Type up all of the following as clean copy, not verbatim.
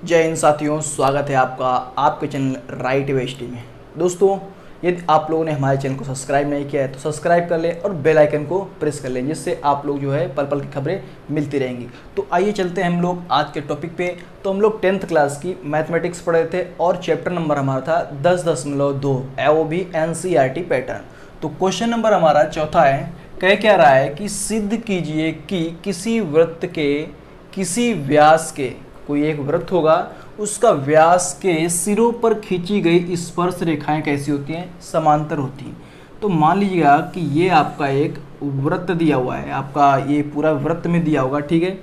जय हिंद साथियों, स्वागत है आपका आपके चैनल राइट वे स्टडी में। दोस्तों, यदि आप लोगों ने हमारे चैनल को सब्सक्राइब नहीं किया है तो सब्सक्राइब कर लें और बेल आइकन को प्रेस कर लें, जिससे आप लोग जो है पल पल की खबरें मिलती रहेंगी। तो आइए चलते हैं हम लोग आज के टॉपिक पे। तो हम लोग 10th क्लास की मैथमेटिक्स पढ़े थे और चैप्टर नंबर हमारा था 10.2 वो भी NCERT पैटर्न। तो क्वेश्चन नंबर हमारा चौथा है। कह क्या रहा है कि सिद्ध कीजिए कि किसी वृत्त के किसी व्यास के, कोई एक वृत्त होगा उसका व्यास के सिरों पर खींची गई स्पर्श रेखाएं कैसी होती हैं, समांतर होती हैं। तो मान लीजिएगा कि ये आपका एक वृत्त दिया हुआ है, आपका ये पूरा वृत्त में दिया होगा, ठीक है।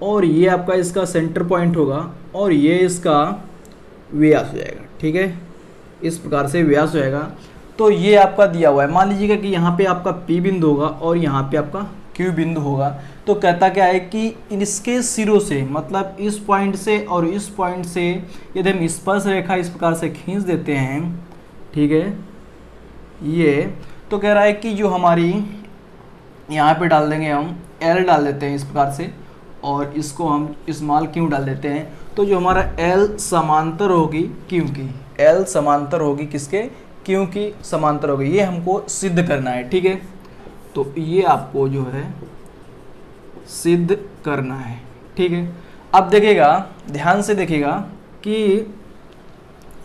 और ये आपका इसका सेंटर पॉइंट होगा और ये इसका व्यास हो जाएगा, ठीक है। इस प्रकार से व्यास हो जाएगा। तो ये आपका दिया हुआ है, मान लीजिएगा कि यहाँ पे आपका P बिंदु होगा और यहाँ पे आपका Q बिंदु होगा। तो कहता क्या है कि इसके सिरों से, मतलब इस पॉइंट से और इस पॉइंट से यदि हम स्पर्श रेखा इस प्रकार से खींच देते हैं, ठीक है, ये तो कह रहा है कि जो हमारी यहाँ पे डाल देंगे, हम L डाल देते हैं इस प्रकार से और इसको हम स्मॉल Q डाल देते हैं। तो जो हमारा L समांतर होगी Q की, L समांतर होगी किसके, Q की समांतर होगी। ये हमको सिद्ध करना है, ठीक है। तो ये आपको जो है सिद्ध करना है, ठीक है। अब देखिएगा, ध्यान से देखिएगा कि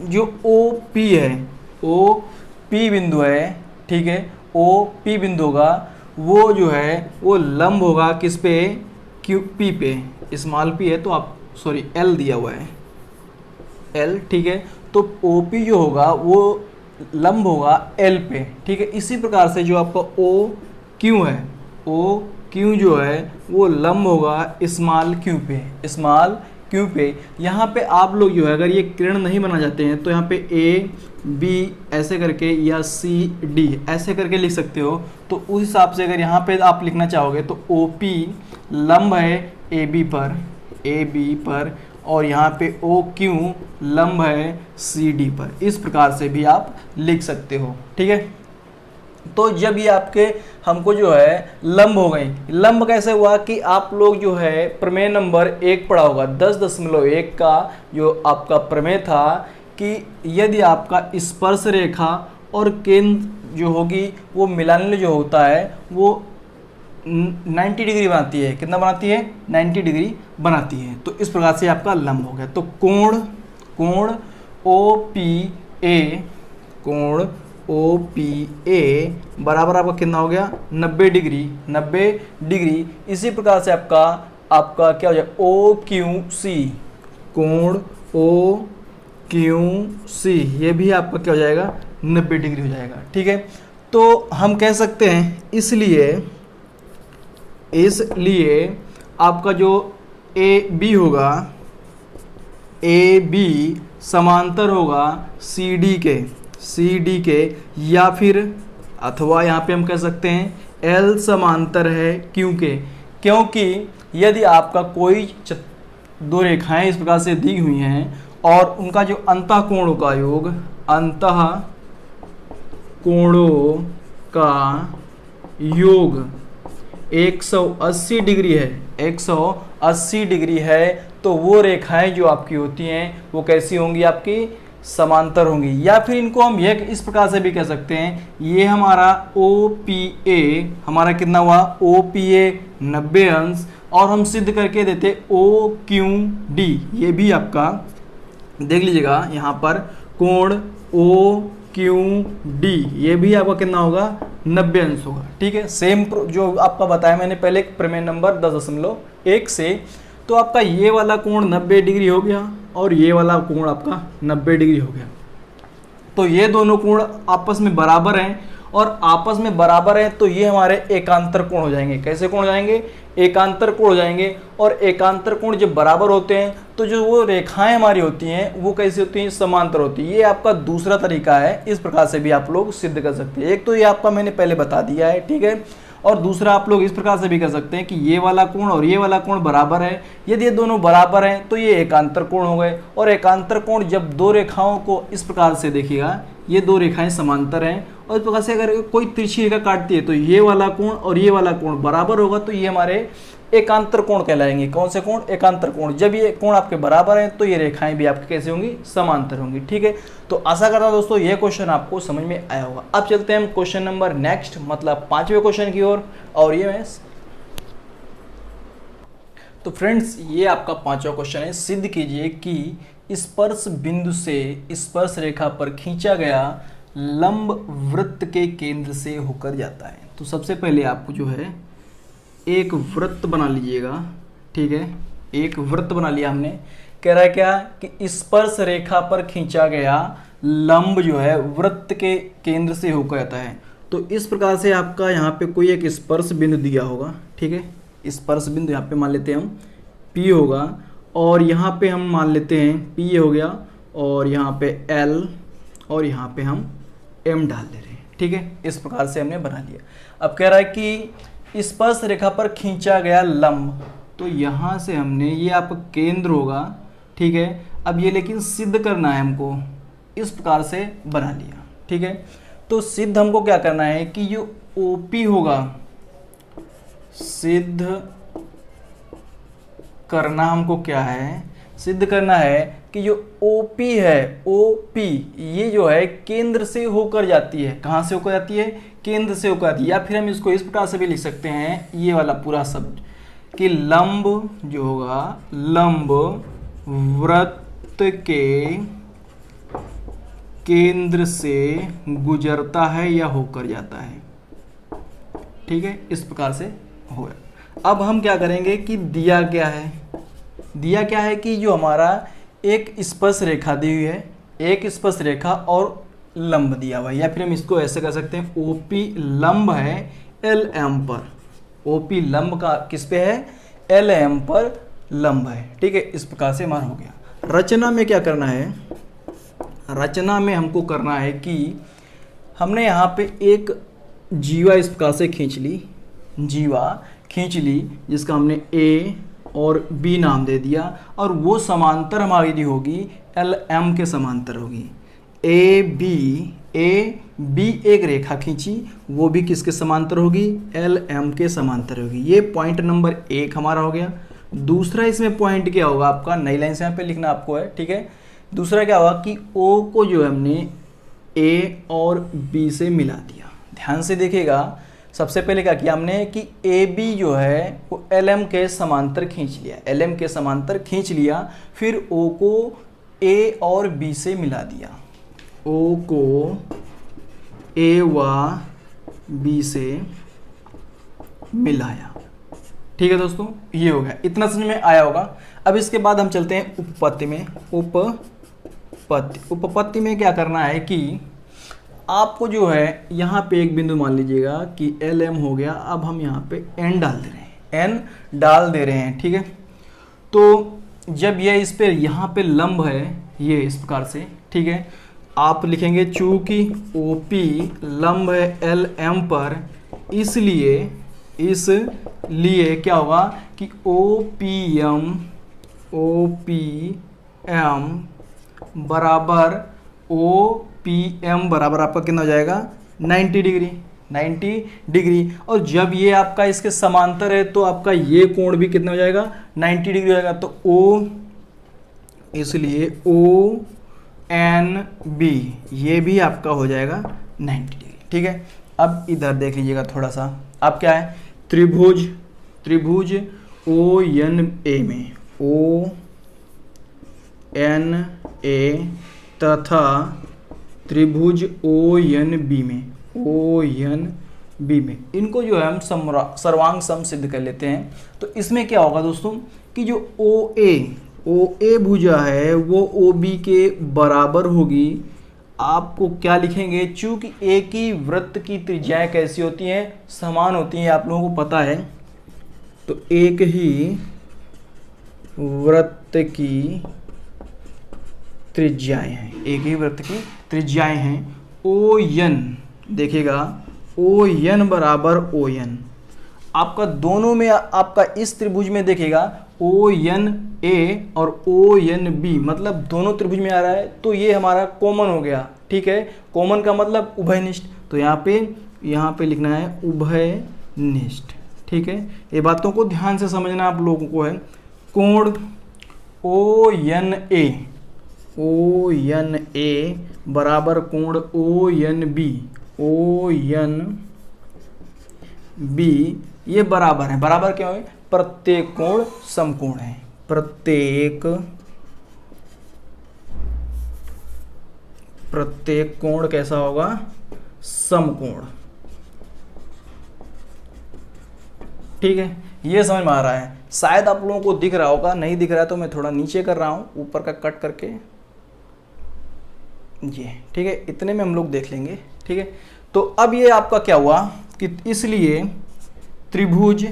जो OP है, OP बिंदु है, ठीक है, OP बिंदु होगा वो जो है वो लंब होगा किस पे, QP पे। स्मॉल p है तो आप सॉरी L दिया हुआ है, L, ठीक है। तो OP जो होगा वो लंब होगा L पे, ठीक है। इसी प्रकार से जो आपका OQ है, OQ जो है वो लंब होगा स्मॉल q पे, स्मॉल q पे। यहाँ पे आप लोग जो है अगर ये किरण नहीं बना जाते हैं तो यहाँ पे A B ऐसे करके या C D ऐसे करके लिख सकते हो। तो उस हिसाब से अगर यहाँ पे आप लिखना चाहोगे तो OP लंब है AB पर और यहाँ पे OQ लंब है CD पर। इस प्रकार से भी आप लिख सकते हो, ठीक है। तो जब ये आपके हमको जो है लंब हो गई, लंब कैसे हुआ कि आप लोग जो है प्रमेय नंबर 1 पढ़ा होगा, 10.1 का जो आपका प्रमेय था कि यदि आपका स्पर्श रेखा और केंद्र जो होगी वो मिलान जो होता है वो 90 डिग्री बनाती है। कितना बनाती है, 90 डिग्री बनाती है। तो इस प्रकार से आपका लंब हो गया। तो कोण OPA बराबर आपका कितना हो गया, 90 डिग्री। इसी प्रकार से आपका क्या हो जाएगा, OQC, कोण OQC ये भी आपका क्या हो जाएगा, 90 डिग्री हो जाएगा, ठीक है। तो हम कह सकते हैं इसलिए आपका जो AB होगा, AB समांतर होगा CD के या फिर अथवा यहाँ पे हम कह सकते हैं L समांतर है Q के, क्योंकि यदि आपका कोई दो रेखाएं इस प्रकार से दी हुई हैं और उनका जो अंतः कोणों का योग, अंतः कोणों का योग 180 डिग्री है, 180 डिग्री है, तो वो रेखाएं जो आपकी होती हैं वो कैसी होंगी, आपकी समांतर होंगी। या फिर इनको हम ये इस प्रकार से भी कह सकते हैं, ये हमारा OPA हमारा कितना हुआ, OPA 90 अंश, और हम सिद्ध करके देते OQD, ये भी आपका देख लीजिएगा यहाँ पर कोण OQD ये भी आपका कितना होगा, 90 अंश होगा, ठीक है। सेम जो आपका बताया मैंने पहले प्रमेय नंबर 10.1 से। तो आपका ये वाला कोण 90 डिग्री हो गया और ये वाला कोण आपका 90 डिग्री हो गया। तो ये दोनों कोण आपस में बराबर हैं और आपस में बराबर हैं तो ये हमारे एकांतर कोण हो जाएंगे। कैसे कोण हो जाएंगे, एकांतर कोण हो जाएंगे। और एकांतर कोण जब बराबर होते हैं तो जो वो रेखाएं हमारी होती हैं वो कैसी होती हैं, समांतर होती है। ये आपका दूसरा तरीका है, इस प्रकार से भी आप लोग सिद्ध कर सकते हैं। एक तो ये आपका मैंने पहले बता दिया है, ठीक है। और दूसरा आप लोग इस प्रकार से भी कर सकते हैं कि ये वाला कोण और ये वाला कोण बराबर है। यदि ये दोनों बराबर हैं तो ये एकांतर कोण हो गए। और एकांतर कोण जब दो रेखाओं को इस प्रकार से देखिएगा, ये दो रेखाएं समांतर हैं और इस प्रकार से अगर कोई तिरछी रेखा काटती है तो ये वाला कोण और ये वाला कोण बराबर होगा, तो ये हमारे एकांतर कोण कहलाएंगे। कौन से कोण? एकांतर कोण। जब ये कोण आपके बराबर हैं तो ये रेखाएं भी आपकी कैसे होंगी? समांतर होंगी। ठीक है, तो आशा करता हूं दोस्तों ये क्वेश्चन आपको समझ में आया होगा। अब चलते हैं हम क्वेश्चन नंबर नेक्स्ट, मतलब 5वें क्वेश्चन की ओर। और ये मैं तो फ्रेंड्स ये आपका 5वां क्वेश्चन है। सिद्ध कीजिए कि स्पर्श बिंदु से स्पर्श रेखा पर खींचा गया लंब वृत्त के केंद्र से होकर जाता है। तो सबसे पहले आपको जो है एक वृत्त बना लीजिएगा। ठीक है, एक वृत्त बना लिया हमने। कह रहा है क्या कि स्पर्श रेखा पर खींचा गया लंब जो है वृत्त के केंद्र से होकर जाता है। तो इस प्रकार से आपका यहाँ पे कोई एक स्पर्श बिंदु दिया होगा। ठीक है, स्पर्श बिंदु यहाँ पे मान लेते हैं हम P होगा, और यहाँ पे हम मान लेते हैं P ये हो गया, और यहाँ पे L, और यहाँ पे हम M डाल दे रहे हैं। ठीक है, इस प्रकार से हमने बना लिया। अब कह रहा है कि स्पर्श रेखा पर खींचा गया लंब, तो यहाँ से हमने ये आपका केंद्र होगा। ठीक है, अब ये लेकिन सिद्ध करना है हमको, इस प्रकार से बना लिया। ठीक है, तो सिद्ध हमको क्या करना है कि जो OP होगा, सिद्ध करना हमको क्या है? सिद्ध करना है कि जो OP है, OP ये जो है केंद्र से होकर जाती है। कहाँ से होकर जाती है? केंद्र से होकर जाती है। या फिर हम इसको इस प्रकार से भी लिख सकते हैं, ये वाला पूरा शब्द, कि लंब जो होगा, लंब वृत्त के केंद्र से गुजरता है या होकर जाता है। ठीक है, इस प्रकार से हो गया। अब हम क्या करेंगे कि दिया क्या है? दिया क्या है कि जो हमारा एक स्पर्श रेखा दी हुई है, एक स्पर्श रेखा और लंब दिया हुआ है। या फिर हम इसको ऐसे कर सकते हैं, OP लंब है LM पर। OP लंब का किस पे है? LM पर लंब है। ठीक है, इस प्रकार से हमारा हो गया। रचना में क्या करना है? रचना में हमको करना है कि हमने यहाँ पे एक जीवा इस प्रकार से खींच ली, जीवा खींच ली, जिसका हमने A और B नाम दे दिया, और वो समांतर हमारी होगी LM के समांतर होगी। A B एक रेखा खींची, वो भी किसके समांतर होगी? LM के समांतर होगी। ये पॉइंट नंबर 1 हमारा हो गया। दूसरा इसमें पॉइंट क्या होगा आपका? नई लाइन से यहाँ पे लिखना आपको है। ठीक है, दूसरा क्या होगा कि O को जो हमने A और B से मिला दिया। ध्यान से देखिएगा, सबसे पहले क्या किया हमने कि AB जो है वो LM के समांतर खींच लिया, LM के समांतर खींच लिया। फिर O को A और B से मिला दिया, O को A व B से मिलाया। ठीक है दोस्तों, ये हो गया। इतना समझ में आया होगा। अब इसके बाद हम चलते हैं उपपत्ति में। उपपत्ति में क्या करना है कि आपको जो है यहाँ पे एक बिंदु मान लीजिएगा कि LM हो गया। अब हम यहाँ पे N डाल दे रहे हैं, N डाल दे रहे हैं। ठीक है, तो जब ये इस पे यहाँ पे लंब है, ये इस प्रकार से, ठीक है, आप लिखेंगे चूंकि OP लंब है LM पर, इसलिए क्या होगा कि OPM बराबर OPM बराबर आपका कितना हो जाएगा? 90 डिग्री, 90 डिग्री। और जब ये आपका इसके समांतर है तो आपका ये कोण भी कितना हो जाएगा? 90 डिग्री हो जाएगा। तो O, इसलिए ONB ये भी आपका हो जाएगा 90 डिग्री। ठीक है, अब इधर देख लीजिएगा थोड़ा सा। अब क्या है? त्रिभुज ONA में ONA तथा त्रिभुज ONB में इनको जो है हम सर्वांग सम सिद्ध कर लेते हैं। तो इसमें क्या होगा दोस्तों कि जो OA भुजा है वो OB के बराबर होगी। आपको क्या लिखेंगे? चूंकि एक ही वृत्त की त्रिज्याएं कैसी होती हैं? समान होती हैं, आप लोगों को पता है। तो एक ही वृत्त की त्रिज्याएं हैं, एक ही वृत्त की त्रिज्याएं हैं। ON देखिएगा, ON बराबर ON आपका दोनों में, आपका इस त्रिभुज में देखिएगा ONA और ONB मतलब दोनों त्रिभुज में आ रहा है। तो ये हमारा कॉमन हो गया। ठीक है, कॉमन का मतलब उभयनिष्ठ। तो यहाँ पे लिखना है उभयनिष्ठ। ठीक है, ये बातों को ध्यान से समझना आप लोगों को है। कोण ओ एन ए बराबर कोण ओ एन बी, ये बराबर है। बराबर क्यों है? प्रत्येक कोण समकोण है। प्रत्येक कोण कैसा होगा? समकोण। ठीक है, ये समझ में आ रहा है। शायद आप लोगों को दिख रहा होगा, नहीं दिख रहा है तो मैं थोड़ा नीचे कर रहा हूं, ऊपर का कट करके ये। ठीक है, इतने में हम लोग देख लेंगे। ठीक है, तो अब ये आपका क्या हुआ कि इसलिए त्रिभुज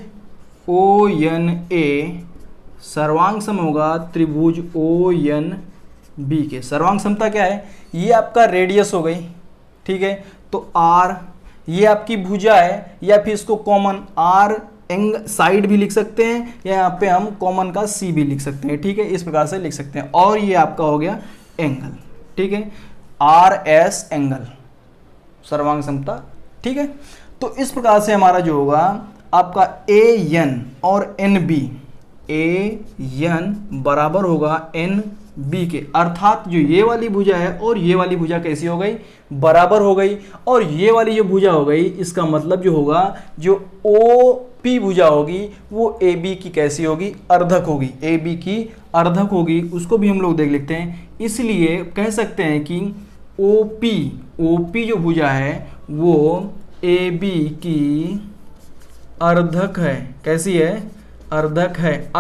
ओ एन ए सर्वांग सम होगा त्रिभुज ओ एन बी के। सर्वांग समता क्या है? ये आपका रेडियस हो गई। ठीक है, तो आर ये आपकी भुजा है, या फिर इसको कॉमन आर एंग साइड भी लिख सकते हैं, या यहाँ पे हम कॉमन का सी भी लिख सकते हैं। ठीक है, इस प्रकार से लिख सकते हैं। और ये आपका हो गया एंगल। ठीक है, आर एस एंगल, सर्वांग समता। ठीक है, तो इस प्रकार से हमारा जो होगा आपका ए एन और एन बी, ए एन बराबर होगा एन बी के, अर्थात जो ये वाली भुजा है और ये वाली भुजा कैसी हो गई? बराबर हो गई। और ये वाली जो भुजा हो गई, इसका मतलब जो होगा जो ओ पी भुजा होगी वो ए बी की कैसी होगी? अर्धक होगी। ए बी की अर्धक होगी, उसको भी हम लोग देख लेते हैं। इसलिए कह सकते हैं कि ओ पी जो भुजा है वो ए बी की अर्धक है। कैसी है? अर्धक है।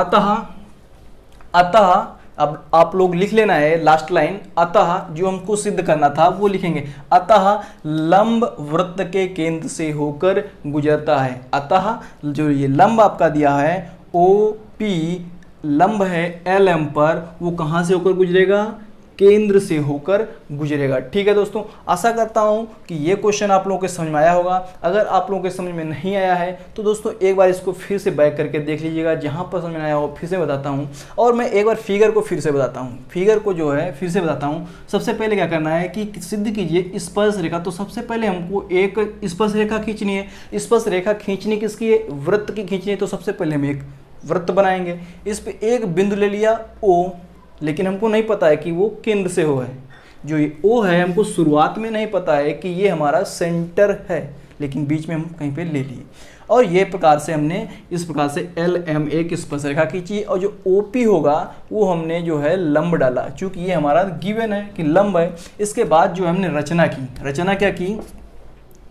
अतः अब आप लोग लिख लेना है लास्ट लाइन। अतः जो हमको सिद्ध करना था वो लिखेंगे। अतः लंब वृत्त के केंद्र से होकर गुजरता है। अतः जो ये लंब आपका दिया है ओ पी लंब है एल एम पर, वो कहाँ से होकर गुजरेगा? केंद्र से होकर गुजरेगा। ठीक है दोस्तों, आशा करता हूं कि ये क्वेश्चन आप लोगों को समझ में आया होगा। अगर आप लोगों के समझ में नहीं आया है तो दोस्तों एक बार इसको फिर से बैक करके देख लीजिएगा। जहां पर समझ में आया हो फिर से बताता हूं, और मैं एक बार फिगर को फिर से बताता हूं। फिगर को जो है फिर से बताता हूं। सबसे पहले क्या करना है कि सिद्ध कीजिए स्पर्श रेखा। तो सबसे पहले हमको एक स्पर्श रेखा खींचनी है। स्पर्श रेखा खींचनी किसकी है? वृत्त की खींचनी है। तो सबसे पहले हम एक वृत्त बनाएंगे। इस पे एक बिंदु ले लिया ओ, लेकिन हमको नहीं पता है कि वो केंद्र से हो है। जो ये ओ है हमको शुरुआत में नहीं पता है कि ये हमारा सेंटर है, लेकिन बीच में हम कहीं पे ले लिए। और ये प्रकार से हमने इस प्रकार से एल एम एक स्पर्श रेखा खींची, और जो ओ पी होगा वो हमने जो है लंब डाला, चूंकि ये हमारा गिवन है कि लंब है। इसके बाद जो हमने रचना की, रचना क्या की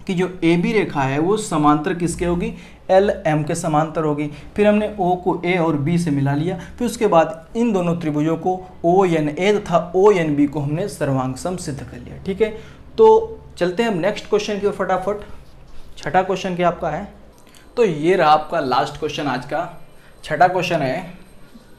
कि जो ए बी रेखा है वो समांतर किसके होगी? एल एम के समांतर होगी। फिर हमने ओ को ए और बी से मिला लिया। फिर उसके बाद इन दोनों त्रिभुजों को ओ एन ए तथा ओ एन बी को हमने सर्वांग सम सिद्ध कर लिया। ठीक है, तो चलते हैं हम नेक्स्ट क्वेश्चन की ओर फटाफट। छठा क्वेश्चन क्या आपका है? तो ये रहा आपका लास्ट क्वेश्चन आज का। छठा क्वेश्चन है।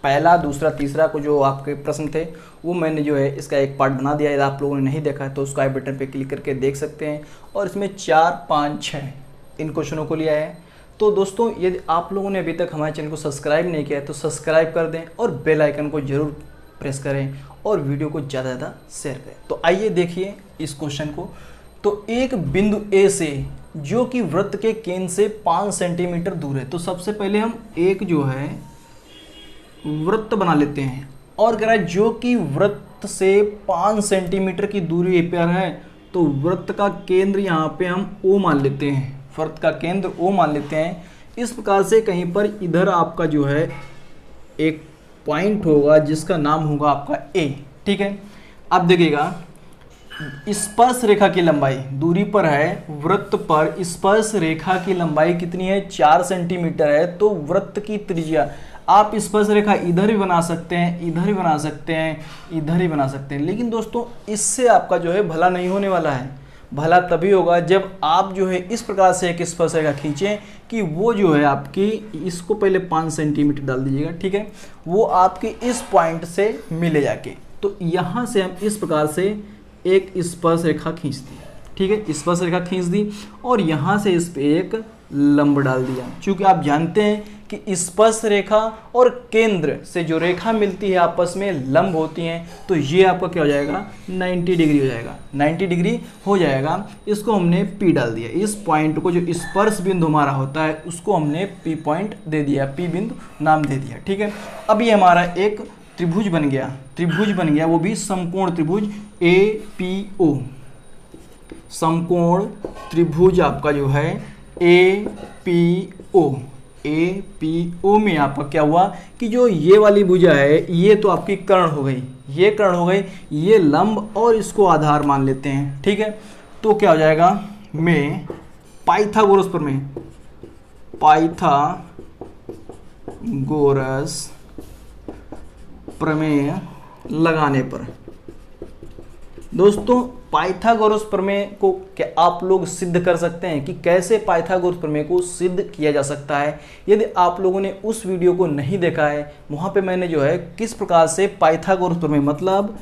पहला, दूसरा, तीसरा को जो आपके प्रश्न थे वो मैंने जो है इसका एक पार्ट बना दिया है। आप लोगों ने नहीं देखा है तो उसको आई बटन पे क्लिक करके देख सकते हैं। और इसमें 4, 5, 6 इन क्वेश्चनों को लिया है। तो दोस्तों यदि आप लोगों ने अभी तक हमारे चैनल को सब्सक्राइब नहीं किया है तो सब्सक्राइब कर दें और बेल आइकन को जरूर प्रेस करें और वीडियो को ज़्यादा से ज़्यादा शेयर करें। तो आइए देखिए इस क्वेश्चन को। तो एक बिंदु ए से जो कि वृत्त के केंद्र से 5 सेंटीमीटर दूर है। तो सबसे पहले हम एक जो है वृत्त बना लेते हैं, और कह रहा है जो कि वृत्त से 5 सेंटीमीटर की दूरी पर है। तो वृत्त का केंद्र यहाँ पे हम ओ मान लेते हैं। वृत्त का केंद्र ओ मान लेते हैं। इस प्रकार से कहीं पर इधर आपका जो है एक पॉइंट होगा जिसका नाम होगा आपका ए। ठीक है, अब देखिएगा स्पर्श रेखा की लंबाई दूरी पर है, वृत्त पर स्पर्श रेखा की लंबाई कितनी है? 4 सेंटीमीटर है। तो वृत्त की त्रिज्या, आप स्पर्श रेखा इधर भी बना सकते हैं, इधर भी बना सकते हैं, इधर ही बना सकते हैं, लेकिन दोस्तों इससे आपका जो है भला नहीं होने वाला है। भला तभी होगा जब आप जो है इस प्रकार से एक स्पर्श रेखा खींचें कि वो जो है आपकी, इसको पहले 5 सेंटीमीटर डाल दीजिएगा। ठीक है, वो आपकी इस पॉइंट से मिले जाके। तो यहाँ से हम इस प्रकार से एक स्पर्श रेखा खींचते हैं। ठीक है, स्पर्श रेखा खींच दी और यहाँ से इस पे एक लंब डाल दिया। क्योंकि आप जानते हैं कि स्पर्श रेखा और केंद्र से जो रेखा मिलती है आपस में लंब होती हैं, तो ये आपका क्या हो जाएगा 90 डिग्री हो जाएगा, 90 डिग्री हो जाएगा। इसको हमने P डाल दिया, इस पॉइंट को जो स्पर्श बिंदु हमारा होता है उसको हमने P पॉइंट दे दिया, P बिंदु नाम दे दिया। ठीक है, अब ये हमारा एक त्रिभुज बन गया, त्रिभुज बन गया, वो भी समकोण त्रिभुज APO, समकोण त्रिभुज आपका जो है APO में आपका क्या हुआ कि जो ये वाली भुजा है ये तो आपकी कर्ण हो गई, ये कर्ण हो गई, ये लंब और इसको आधार मान लेते हैं। ठीक है, तो क्या हो जाएगा में पाइथागोरस प्रमेय, पाइथागोरस प्रमेय लगाने पर दोस्तों, पाइथागोरस प्रमेय को क्या आप लोग सिद्ध कर सकते हैं कि कैसे पाइथागोरस प्रमेय को सिद्ध किया जा सकता है। यदि आप लोगों ने उस वीडियो को नहीं देखा है, वहाँ पे मैंने जो है किस प्रकार से पाइथागोरस प्रमेय मतलब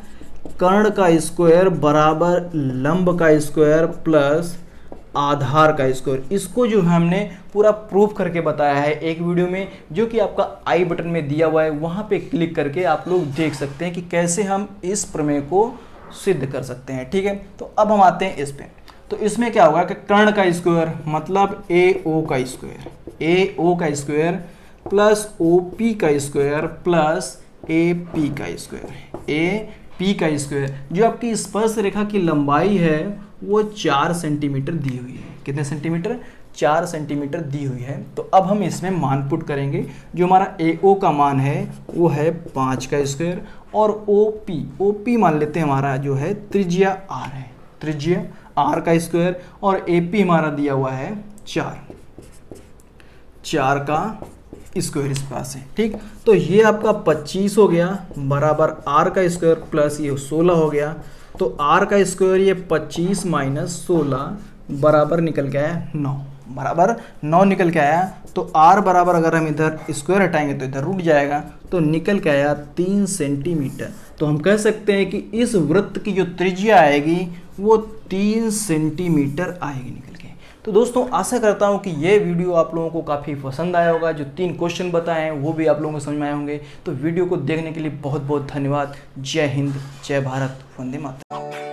कर्ण का स्क्वायर बराबर लंब का स्क्वायर प्लस आधार का स्क्वायर, इसको जो हमने पूरा प्रूफ करके बताया है एक वीडियो में, जो कि आपका आई बटन में दिया हुआ है, वहाँ पे क्लिक करके आप लोग देख सकते हैं कि कैसे हम इस प्रमेय को सिद्ध कर सकते हैं। ठीक है, तो अब हम आते हैं इस पे। तो इसमें क्या होगा कि कर्ण का स्क्वायर मतलब AO का स्क्वायर, AO का स्क्वायर प्लस OP का स्क्वायर प्लस AP का स्क्वायर, AP का स्क्वायर, जो आपकी स्पर्श रेखा की लंबाई है वो 4 सेंटीमीटर दी हुई है। कितने सेंटीमीटर? 4 सेंटीमीटर दी हुई है। तो अब हम इसमें मान पुट करेंगे। जो हमारा AO का मान है वो है 5 का स्क्वायर और OP मान लेते हैं हमारा जो है त्रिज्या R है, त्रिज्या R का स्क्वायर, और AP हमारा दिया हुआ है 4 का स्क्वायर इस पास है। ठीक, तो ये आपका 25 हो गया बराबर R का स्क्वायर प्लस ये 16 हो गया। तो R का स्क्वायर ये 25 माइनस 16 बराबर निकल के आया 9, बराबर 9 निकल के आया। तो R बराबर अगर हम इधर स्क्वायर हटाएंगे तो इधर रुट जाएगा, तो निकल के आया 3 सेंटीमीटर। तो हम कह सकते हैं कि इस वृत्त की जो त्रिज्या आएगी वो 3 सेंटीमीटर आएगी निकल के। तो दोस्तों आशा करता हूँ कि ये वीडियो आप लोगों को काफ़ी पसंद आया होगा। जो 3 क्वेश्चन बताए हैं वो भी आप लोगों को समझ में आए होंगे। तो वीडियो को देखने के लिए बहुत बहुत धन्यवाद। जय हिंद, जय भारत, वंदे मातरम।